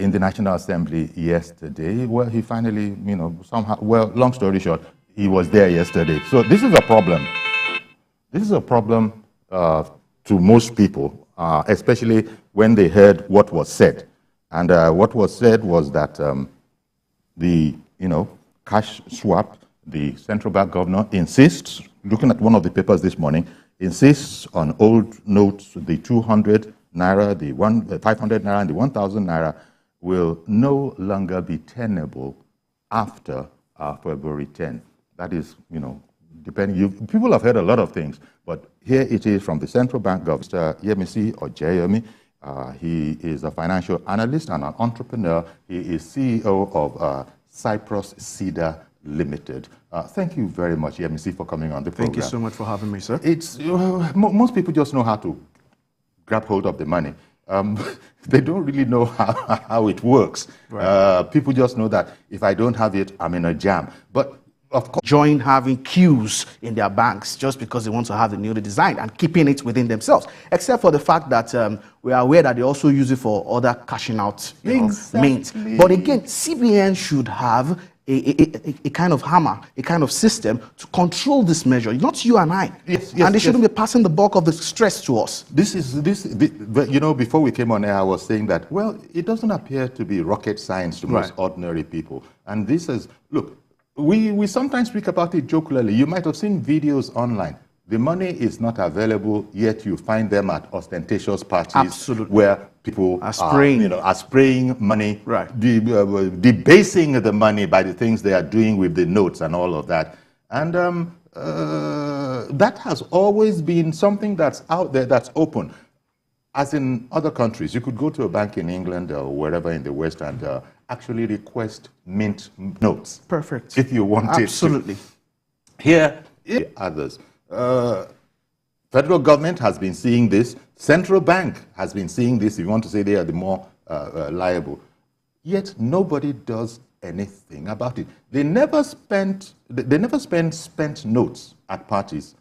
in the National Assembly yesterday. Well, he finally, somehow, well, long story short, he was there yesterday. So this is a problem. This is a problem to most people, especially when they heard what was said. And what was said was that the, cash swap, the central bank governor insists, looking at one of the papers this morning, insists on old notes, the 200 Naira, the 500 Naira, and the 1,000 Naira will no longer be tenable after February 10. That is, depending. People have heard a lot of things, but here it is from the central bank governor, Mr. Yemisi Ojayemi. He is a financial analyst and an entrepreneur. He is CEO of Cyprus Cedar Limited. Thank you very much, Yemisi, for coming on the program. Thank you so much for having me, sir. It's most people just know how to grab hold of the money. They don't really know how it works. Right. People just know that if I don't have it, I'm in a jam. But of course, join having queues in their banks just because they want to have the newly designed and keeping it within themselves, except for the fact that we are aware that they also use it for other cashing out means. But again, CBN should have a kind of hammer, a kind of system to control this measure, not you and I. Yes, and they shouldn't be passing the bulk of the stress to us. Before we came on air, I was saying that, well, it doesn't appear to be rocket science to most ordinary people. And this is, look, we sometimes speak about it jokingly. You might have seen videos online. The money is not available, yet you find them at ostentatious parties where people are spraying money, debasing the money by the things they are doing with the notes and all of that. And that has always been something that's out there, that's open. As in other countries, you could go to a bank in England or wherever in the West and actually request mint notes. Perfect. If you want Absolutely. it to. Here, others. Federal government has been seeing this. Central bank has been seeing this. If you want to say they are the more liable. Yet nobody does anything about it. They never spend spent notes at parties.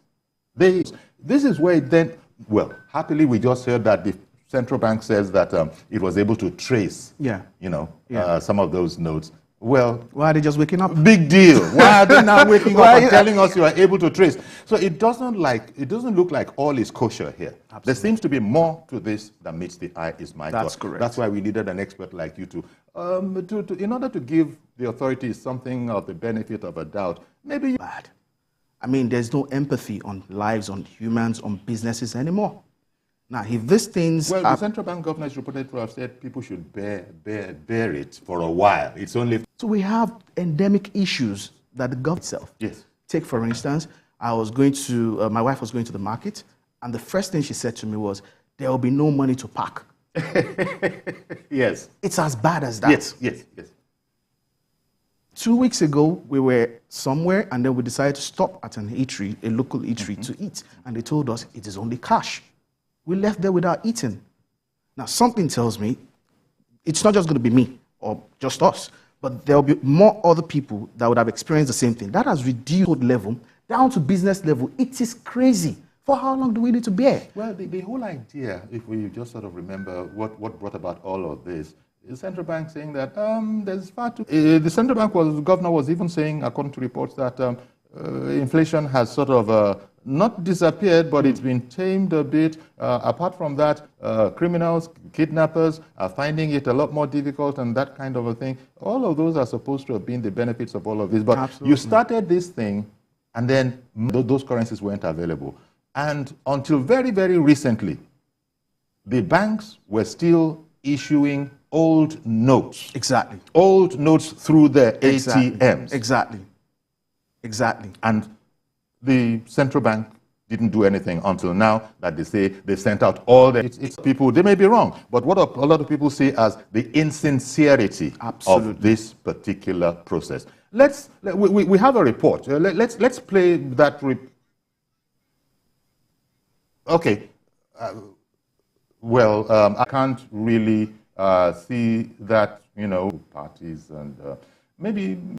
This is where it then, well, happily we just heard that the central bank says that it was able to trace, some of those notes. Well, why are they just waking up? Big deal. Why are they now waking up and telling us you are able to trace? So it doesn't look like all is kosher here. Absolutely. There seems to be more to this than meets the eye, is my thought. That's correct. That's why we needed an expert like you to in order to give the authorities something of the benefit of a doubt. Maybe bad. I mean, there's no empathy on lives, on humans, on businesses anymore. Now, if these things... Well, the central bank governor is reported to have said people should bear it for a while. It's only... So we have endemic issues that the government itself... Yes. Take, for instance, I was going to... my wife was going to the market, and the first thing she said to me was, there will be no money to park. Yes. It's as bad as that. Yes. 2 weeks ago, we were somewhere, and then we decided to stop at an eatery, a local eatery, to eat. And they told us it is only cash. We left there without eating. Now, something tells me it's not just going to be me or just us, but there will be more other people that would have experienced the same thing. That has reduced code level down to business level. It is crazy. For how long do we need to bear? Well, the whole idea, if we just sort of remember what brought about all of this, the central bank saying that there's far too... the central bank governor was even saying, according to reports, that inflation has sort of... not disappeared, but it's been tamed a bit. Apart from that, criminals, kidnappers are finding it a lot more difficult and that kind of a thing. All of those are supposed to have been the benefits of all of this. But Absolutely. You started this thing, and then those currencies weren't available. And until very, very recently, the banks were still issuing old notes. Exactly. Old notes through their ATMs. Exactly. And the central bank didn't do anything until now that they say they sent out all the... It's people, they may be wrong, but what a lot of people see as the insincerity of this particular process. We have a report. Let's play that. Okay. I can't really see that, parties and maybe...